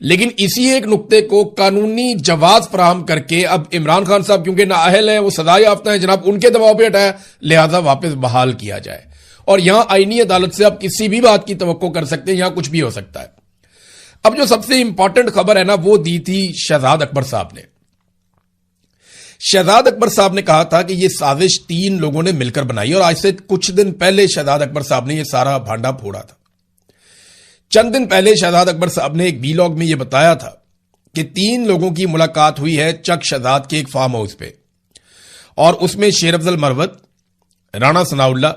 لیکن اسی ایک نقطے کو قانونی جواز فراہم کر کے اب عمران خان صاحب کیونکہ نااہل ہیں، وہ سزا یافتہ ہیں، جناب ان کے دباؤ پہ ہٹایا، لہذا واپس بحال کیا جائے۔ اور یہاں آئینی عدالت سے آپ کسی بھی بات کی توقع کر سکتے ہیں، یہاں کچھ بھی ہو سکتا ہے۔ اب جو سب سے امپورٹنٹ خبر ہے نا، وہ دی تھی شہزاد اکبر صاحب نے۔ شہزاد اکبر صاحب نے کہا تھا کہ یہ سازش 3 لوگوں نے مل کر بنائی، اور آج سے کچھ دن پہلے شہزاد اکبر صاحب نے یہ سارا بھانڈا پھوڑا تھا۔ چند دن پہلے شہزاد اکبر صاحب نے ایک ویلاگ میں یہ بتایا تھا کہ 3 لوگوں کی ملاقات ہوئی ہے چک شہزاد کے ایک فارم ہاؤس پہ، اور اس میں شیر افضل مروت، رانا ثناء اللہ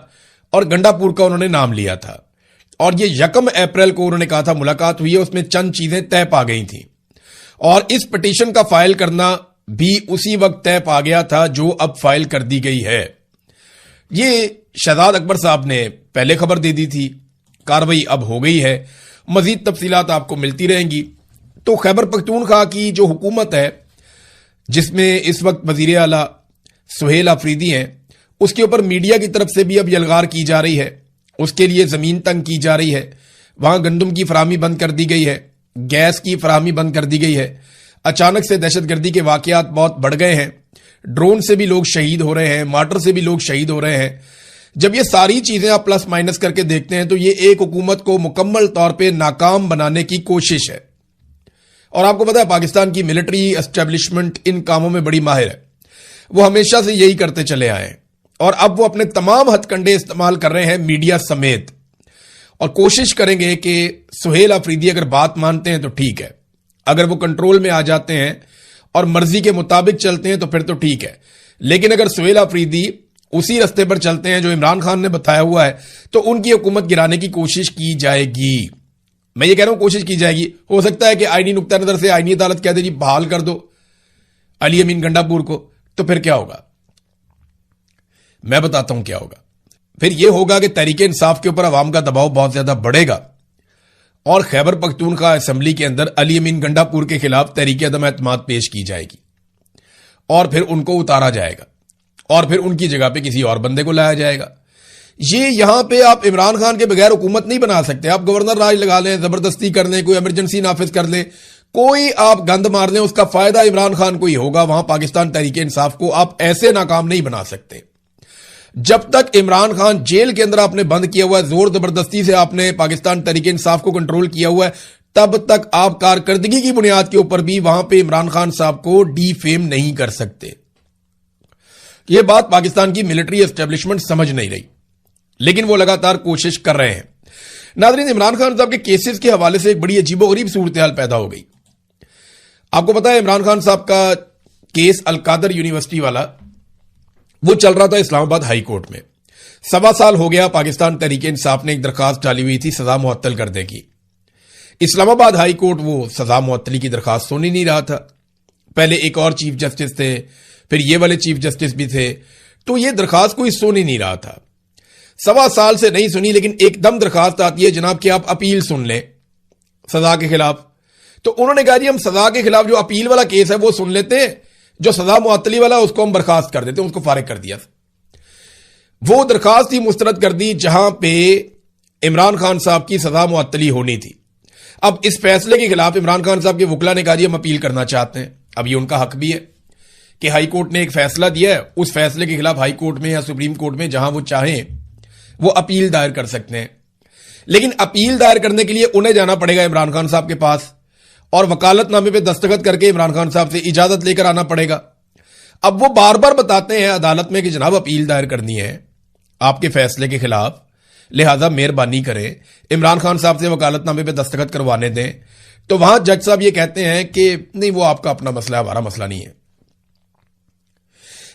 اور گنڈا پور کا انہوں نے نام لیا تھا، اور یہ 1 اپریل کو انہوں نے کہا تھا ملاقات ہوئی ہے، اس میں چند چیزیں طے پا گئی تھیں، اور اس پٹیشن کا فائل کرنا بھی اسی وقت طے پا گیا تھا جو اب فائل کر دی گئی ہے۔ یہ شہزاد اکبر صاحب نے پہلے خبر دے دی تھی، کاروائی اب ہو گئی ہے، مزید تفصیلات آپ کو ملتی رہیں گی۔ تو خیبر پختونخوا کی جو حکومت ہے، جس میں اس وقت وزیر اعلیٰ سہیل آفریدی ہیں، اس کے اوپر میڈیا کی طرف سے بھی اب یلغار کی جا رہی ہے، اس کے لیے زمین تنگ کی جا رہی ہے، وہاں گندم کی فراہمی بند کر دی گئی ہے، گیس کی فراہمی بند کر دی گئی ہے، اچانک سے دہشت گردی کے واقعات بہت بڑھ گئے ہیں، ڈرون سے بھی لوگ شہید ہو رہے ہیں، مارٹر سے بھی لوگ شہید ہو رہے ہیں۔ جب یہ ساری چیزیں آپ پلس مائنس کر کے دیکھتے ہیں تو یہ ایک حکومت کو مکمل طور پہ ناکام بنانے کی کوشش ہے۔ اور آپ کو پتا ہے پاکستان کی ملٹری اسٹیبلشمنٹ ان کاموں میں بڑی ماہر ہے، وہ ہمیشہ سے یہی کرتے چلے آئے ہیں، اور اب وہ اپنے تمام ہتھ کنڈے استعمال کر رہے ہیں میڈیا سمیت، اور کوشش کریں گے کہ سہیل آفریدی اگر بات مانتے ہیں تو ٹھیک ہے، اگر وہ کنٹرول میں آ جاتے ہیں اور مرضی کے مطابق چلتے ہیں تو پھر تو ٹھیک ہے، لیکن اگر سہیل آفریدی اسی رستے پر چلتے ہیں جو عمران خان نے بتایا ہوا ہے تو ان کی حکومت گرانے کی کوشش کی جائے گی۔ میں یہ کہہ رہا ہوں کوشش کی جائے گی، ہو سکتا ہے کہ آئینی نقطہ نظر سے آئینی عدالت کہہ دے جی بحال کر دو علی امین گنڈا پور کو، تو پھر کیا ہوگا؟ میں بتاتا ہوں کیا ہوگا۔ پھر یہ ہوگا کہ تحریک انصاف کے اوپر عوام کا دباؤ بہت زیادہ بڑھے گا، اور خیبر پختونخوا اسمبلی کے اندر علی امین گنڈا پور کے خلاف تحریک عدم اعتماد پیش کی جائے گی، اور پھر ان کو اتارا جائے گا، اور پھر ان کی جگہ پہ کسی اور بندے کو لایا جائے گا۔ یہ یہاں پہ آپ عمران خان کے بغیر حکومت نہیں بنا سکتے، آپ گورنر راج لگا لیں، زبردستی کر لیں، کوئی ایمرجنسی نافذ کر لیں، کوئی آپ گند مار لیں، اس کا فائدہ عمران خان کو ہی ہوگا، وہاں پاکستان تحریک انصاف کو آپ ایسے ناکام نہیں بنا سکتے۔ جب تک عمران خان جیل کے اندر آپ نے بند کیا ہوا ہے، زور زبردستی سے آپ نے پاکستان تحریک انصاف کو کنٹرول کیا ہوا ہے، تب تک آپ کارکردگی کی بنیاد کے اوپر بھی وہاں پہ عمران خان صاحب کو ڈی فیم نہیں کر سکتے۔ یہ بات پاکستان کی ملٹری اسٹیبلشمنٹ سمجھ نہیں رہی، لیکن وہ لگاتار کوشش کر رہے ہیں۔ ناظرین، عمران خان صاحب کے کیسز کے حوالے سے ایک بڑی عجیب و غریب صورتحال پیدا ہو گئی۔ آپ کو پتا ہے عمران خان صاحب کا کیس القادر یونیورسٹی والا وہ چل رہا تھا اسلام آباد ہائی کورٹ میں، 1.25 سال ہو گیا پاکستان تحریک انصاف نے ایک درخواست ڈالی ہوئی تھی سزا معطل کرنے کی۔ اسلام آباد ہائی کورٹ وہ سزا معطلی کی درخواست سن ہی نہیں رہا تھا، پہلے ایک اور چیف جسٹس تھے، پھر یہ والے چیف جسٹس بھی تھے، تو یہ درخواست کوئی سن ہی نہیں رہا تھا۔ 1.25 سال سے نہیں سنی، لیکن ایک دم درخواست آتی ہے جناب کہ آپ اپیل سن لیں سزا کے خلاف، تو انہوں نے کہا جی ہم سزا کے خلاف جو اپیل والا کیس ہے وہ سن لیتے ہیں، جو سزا معطلی والا اس کو ہم برخاست کر دیتے ہیں، اس کو فارغ کر دیا۔ وہ درخواست ہی مسترد کر دی جہاں پہ عمران خان صاحب کی سزا معطلی ہونی تھی۔ اب اس فیصلے کے خلاف عمران خان صاحب کے وکلا نے کہا جی ہم اپیل کرنا چاہتے ہیں۔ اب یہ ان کا حق بھی ہے کہ ہائی کورٹ نے ایک فیصلہ دیا ہے، اس فیصلے کے خلاف ہائی کورٹ میں یا سپریم کورٹ میں جہاں وہ چاہیں وہ اپیل دائر کر سکتے ہیں، لیکن اپیل دائر کرنے کے لیے انہیں جانا پڑے گا عمران خان صاحب کے پاس، اور وکالت نامے پہ دستخط کر کے عمران خان صاحب سے اجازت لے کر آنا پڑے گا۔ اب وہ بار بار بتاتے ہیں عدالت میں کہ جناب اپیل دائر کرنی ہے آپ کے فیصلے کے خلاف، لہذا مہربانی کریں عمران خان صاحب سے وکالت نامے پہ دستخط کروانے دیں، تو وہاں جج صاحب یہ کہتے ہیں کہ نہیں وہ آپ کا اپنا مسئلہ ہے، ہمارا مسئلہ نہیں ہے۔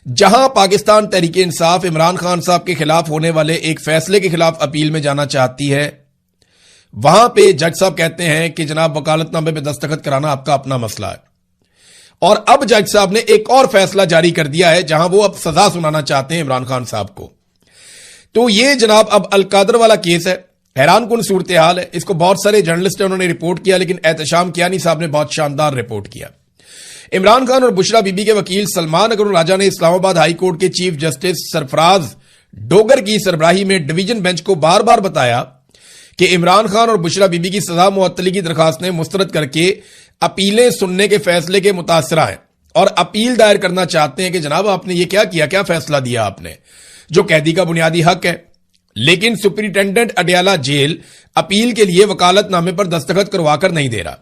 جہاں پاکستان تحریک انصاف عمران خان صاحب کے خلاف ہونے والے ایک فیصلے کے خلاف اپیل میں جانا چاہتی ہے، وہاں پہ جج صاحب کہتے ہیں کہ جناب وکالت نامے پہ دستخط کرانا آپ کا اپنا مسئلہ ہے۔ اور اب جج صاحب نے ایک اور فیصلہ جاری کر دیا ہے جہاں وہ اب سزا سنانا چاہتے ہیں عمران خان صاحب کو۔ تو یہ جناب اب القادر والا کیس ہے، حیران کن صورتحال ہے، اس کو بہت سارے جرنلسٹ انہوں نے رپورٹ کیا، لیکن احتشام کیانی صاحب نے بہت شاندار رپورٹ کیا۔ عمران خان اور بشرا بی بی کے وکیل سلمان اکرم راجہ نے اسلام آباد ہائی کورٹ کے چیف جسٹس سرفراز ڈوگر کی سربراہی میں ڈویژن بینچ کو بار بار بتایا کہ عمران خان اور بشرا بی بی کی سزا معطلی کی درخواستیں مسترد کر کے اپیلیں سننے کے فیصلے کے متاثرہ ہیں اور اپیل دائر کرنا چاہتے ہیں کہ جناب آپ نے یہ کیا فیصلہ دیا آپ نے، جو قیدی کا بنیادی حق ہے. لیکن سپرنٹینڈنٹ اڈیالہ جیل اپیل کے لیے وکالت نامے پر دستخط کروا کر نہیں دے رہا.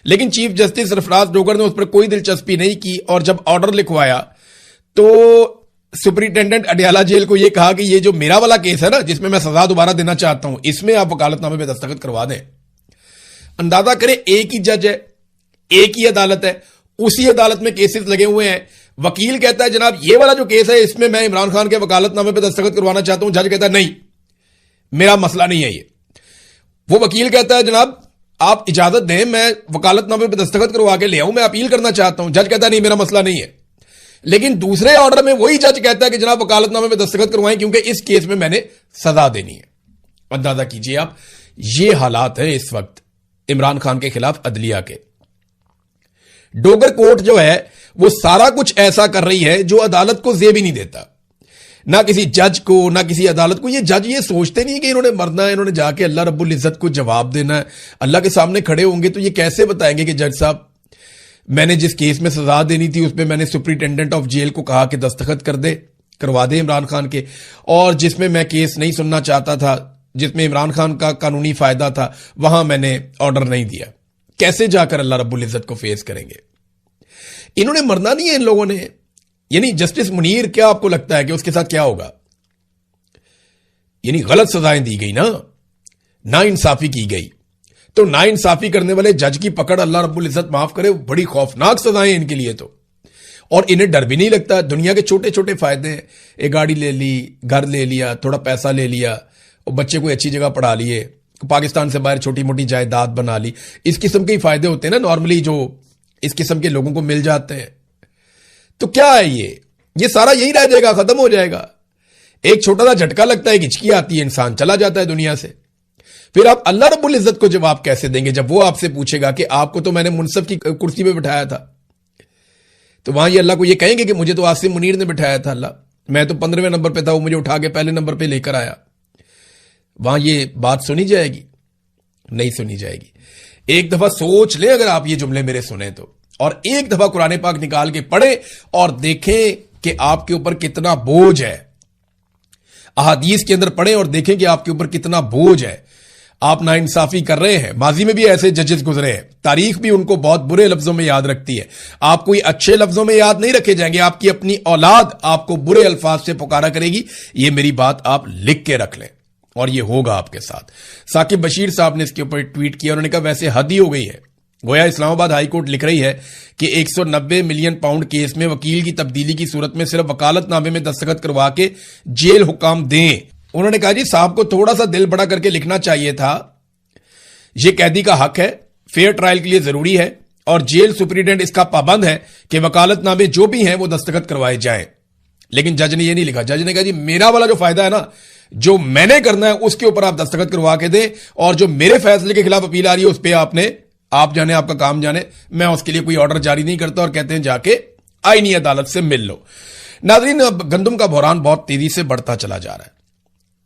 لیکن چیف جسٹس سرفراز ڈوگر نے اس پر کوئی دلچسپی نہیں کی اور جب آرڈر لکھوایا تو سپرنٹینڈنٹ اڈیالہ جیل کو یہ کہا کہ یہ جو میرا والا کیس ہے نا، جس میں سزا دوبارہ دینا چاہتا ہوں، اس میں آپ وکالت نامے پہ دستخط کروا دیں. اندازہ کریں، ایک ہی جج ہے، ایک ہی عدالت ہے، اسی عدالت میں کیسز لگے ہوئے ہیں. وکیل کہتا ہے جناب یہ والا جو کیس ہے اس میں میں عمران خان کے وکالت نامے پہ دستخط کروانا چاہتا ہوں. جج کہتا ہے نہیں، میرا مسئلہ نہیں ہے یہ. وہ وکیل کہتا ہے جناب آپ اجازت دیں میں وکالت نامے پہ دستخط کروا کے لے آؤں، میں اپیل کرنا چاہتا ہوں. جج کہتا ہے نہیں، میرا مسئلہ نہیں ہے. لیکن دوسرے آرڈر میں وہی جج کہتا ہے کہ جناب وکالت نامے پہ دستخط کروائیں کیونکہ اس کیس میں میں نے سزا دینی ہے. اندازہ کیجئے آپ، یہ حالات ہیں اس وقت عمران خان کے خلاف عدلیہ کے. ڈوگر کورٹ جو ہے وہ سارا کچھ ایسا کر رہی ہے جو عدالت کو زیب ہی نہیں دیتا، نہ کسی جج کو نہ کسی عدالت کو. یہ جج یہ سوچتے نہیں کہ انہوں نے مرنا ہے، انہوں نے جا کے اللہ رب العزت کو جواب دینا ہے، اللہ کے سامنے کھڑے ہوں گے تو یہ کیسے بتائیں گے کہ جج صاحب میں نے جس کیس میں سزا دینی تھی اس میں میں نے سپرنٹینڈنٹ آف جیل کو کہا کہ دستخط کروا دے عمران خان کے، اور جس میں میں کیس نہیں سننا چاہتا تھا، جس میں عمران خان کا قانونی فائدہ تھا، وہاں میں نے آرڈر نہیں دیا. کیسے جا کر اللہ رب العزت کو فیس کریں گے؟ انہوں نے مرنا نہیں ہے ان لوگوں نے. یعنی جسٹس منیر، کیا آپ کو لگتا ہے کہ اس کے ساتھ کیا ہوگا؟ یعنی غلط سزائیں دی گئی نا، نا انصافی کی گئی. تو نا انصافی کرنے والے جج کی پکڑ اللہ رب العزت معاف کرے، بڑی خوفناک سزائیں ان کے لیے تو. اور انہیں ڈر بھی نہیں لگتا. دنیا کے چھوٹے چھوٹے فائدے ہیں، ایک گاڑی لے لی، گھر لے لیا، تھوڑا پیسہ لے لیا، اور بچے کو اچھی جگہ پڑھا لیے، پاکستان سے باہر چھوٹی موٹی جائیداد بنا لی. اس قسم کے فائدے ہوتے ہیں نا نارملی جو اس قسم کے لوگوں کو مل جاتے ہیں. تو کیا ہے یہ سارا یہی رہ جائے گا، ختم ہو جائے گا. ایک چھوٹا سا جھٹکا لگتا ہے، ایک ہچکی آتی ہے، انسان چلا جاتا ہے دنیا سے. پھر آپ اللہ رب العزت کو جواب کیسے دیں گے جب وہ آپ سے پوچھے گا کہ آپ کو تو میں نے منصف کی کرسی پہ بٹھایا تھا؟ تو وہاں یہ اللہ کو یہ کہیں گے کہ مجھے تو عاصم منیر نے بٹھایا تھا، اللہ میں تو 15ویں نمبر پہ تھا، وہ مجھے اٹھا کے پہلے نمبر پہ لے کر آیا. وہاں یہ بات سنی جائے گی؟ نہیں سنی جائے گی. ایک دفعہ سوچ لیں اگر آپ یہ جملے میرے سنیں تو، اور ایک دفعہ قرآن پاک نکال کے پڑھیں اور دیکھیں کہ آپ کے اوپر کتنا بوجھ ہے. احادیث کے اندر پڑھیں اور دیکھیں کہ آپ کے اوپر کتنا بوجھ ہے. آپ ناانصافی کر رہے ہیں. ماضی میں بھی ایسے ججز گزرے ہیں، تاریخ بھی ان کو بہت برے لفظوں میں یاد رکھتی ہے. آپ کوئی اچھے لفظوں میں یاد نہیں رکھے جائیں گے. آپ کی اپنی اولاد آپ کو برے الفاظ سے پکارا کرے گی. یہ میری بات آپ لکھ کے رکھ لیں، اور یہ ہوگا آپ کے ساتھ. ثاقب بشیر صاحب نے اس کے اوپر ٹویٹ کیا، انہوں نے کہا ویسے حد ہی ہو گئی ہے. گویا اسلام آباد ہائی کورٹ لکھ رہی ہے کہ 190 ملین پاؤنڈ کیس میں وکیل کی تبدیلی کی صورت میں صرف وکالت نامے میں دستخط کروا کے جیل حکام دیں. انہوں نے کہا جی صاحب کو تھوڑا سا دل بڑا کر کے لکھنا چاہیے تھا. یہ قیدی کا حق ہے، فیئر ٹرائل کے لیے ضروری ہے، اور جیل سپرنٹینڈنٹ اس کا پابند ہے کہ وکالت نامے جو بھی ہیں وہ دستخط کروائے جائیں. لیکن جج نے یہ نہیں لکھا. جج نے کہا جی میرا والا جو فائدہ ہے نا، جو میں نے کرنا ہے اس کے اوپر آپ دستخط کروا کے دیں، اور جو میرے فیصلے کے خلاف اپیل آ رہی ہے اس پہ آپ جانے، آپ کا کام جانے. میں اس کے لیے کوئی آرڈر جاری نہیں کرتا، اور کہتے ہیں جا کے آئینی عدالت سے مل لو. ناظرین، اب گندم کا بحران بہت تیزی سے بڑھتا چلا جا رہا ہے،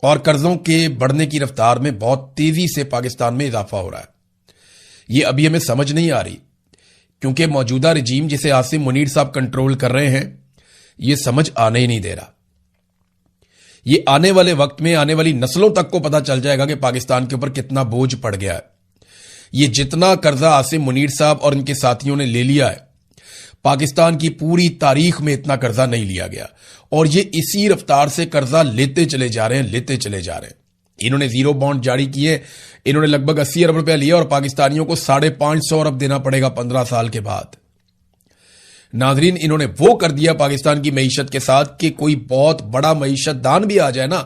اور قرضوں کے بڑھنے کی رفتار میں بہت تیزی سے پاکستان میں اضافہ ہو رہا ہے. یہ ابھی ہمیں سمجھ نہیں آ رہی، کیونکہ موجودہ رجیم جسے عاصم منیر صاحب کنٹرول کر رہے ہیں یہ سمجھ آنے ہی نہیں دے رہا. یہ آنے والے وقت میں آنے والی نسلوں تک کو پتہ چل جائے گا کہ پاکستان کے اوپر کتنا بوجھ پڑ گیا ہے. یہ جتنا قرضہ عاصم منیر صاحب اور ان کے ساتھیوں نے لے لیا ہے، پاکستان کی پوری تاریخ میں اتنا قرضہ نہیں لیا گیا، اور یہ اسی رفتار سے قرضہ لیتے چلے جا رہے ہیں. انہوں نے زیرو بانڈ جاری کیے، انہوں نے لگ بھگ 80 ارب روپے لیا، اور پاکستانیوں کو 550 ارب دینا پڑے گا 15 سال کے بعد. ناظرین، انہوں نے وہ کر دیا پاکستان کی معیشت کے ساتھ کہ کوئی بہت بڑا معیشت دان بھی آ جائے نا،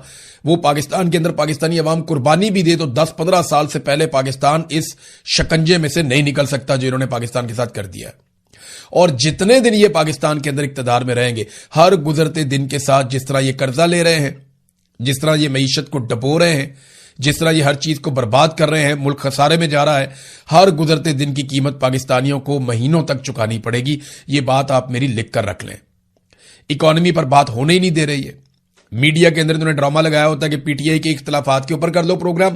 وہ پاکستان کے اندر پاکستانی عوام قربانی بھی دے تو 10-15 سال سے پہلے پاکستان اس شکنجے میں سے نہیں نکل سکتا جو انہوں نے پاکستان کے ساتھ کر دیا. اور جتنے دن یہ پاکستان کے اندر اقتدار میں رہیں گے، ہر گزرتے دن کے ساتھ جس طرح یہ قرضہ لے رہے ہیں، جس طرح یہ معیشت کو ڈبو رہے ہیں، جس طرح یہ ہر چیز کو برباد کر رہے ہیں، ملک خسارے میں جا رہا ہے، ہر گزرتے دن کی قیمت پاکستانیوں کو مہینوں تک چکانی پڑے گی. یہ بات آپ میری لکھ کر رکھ لیں. اکانومی پر بات ہونے ہی نہیں دے رہی ہے. میڈیا کے اندر انہوں نے ڈرامہ لگایا ہوتا ہے کہ پی ٹی آئی کے اختلافات کے اوپر کر لو پروگرام،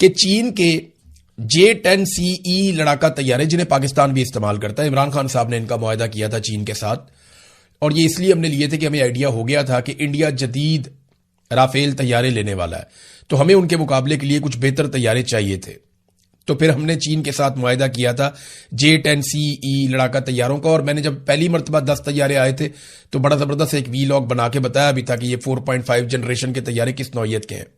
کہ چین کے J-10CE لڑاکا طیارے جنہیں پاکستان بھی استعمال کرتا ہے، عمران خان صاحب نے ان کا معاہدہ کیا تھا چین کے ساتھ، اور یہ اس لیے ہم نے لیے تھے کہ ہمیں آئیڈیا ہو گیا تھا کہ انڈیا جدید رافیل طیارے لینے والا ہے، تو ہمیں ان کے مقابلے کے لیے کچھ بہتر طیارے چاہیے تھے، تو پھر ہم نے چین کے ساتھ معاہدہ کیا تھا J-10CE لڑاکا طیاروں کا، اور میں نے جب پہلی مرتبہ 10 طیارے آئے تھے تو بڑا زبردست ایک وی لاگ بنا کے بتایا بھی تھا کہ یہ 4.5 جنریشن کے طیارے کس نوعیت کے ہیں۔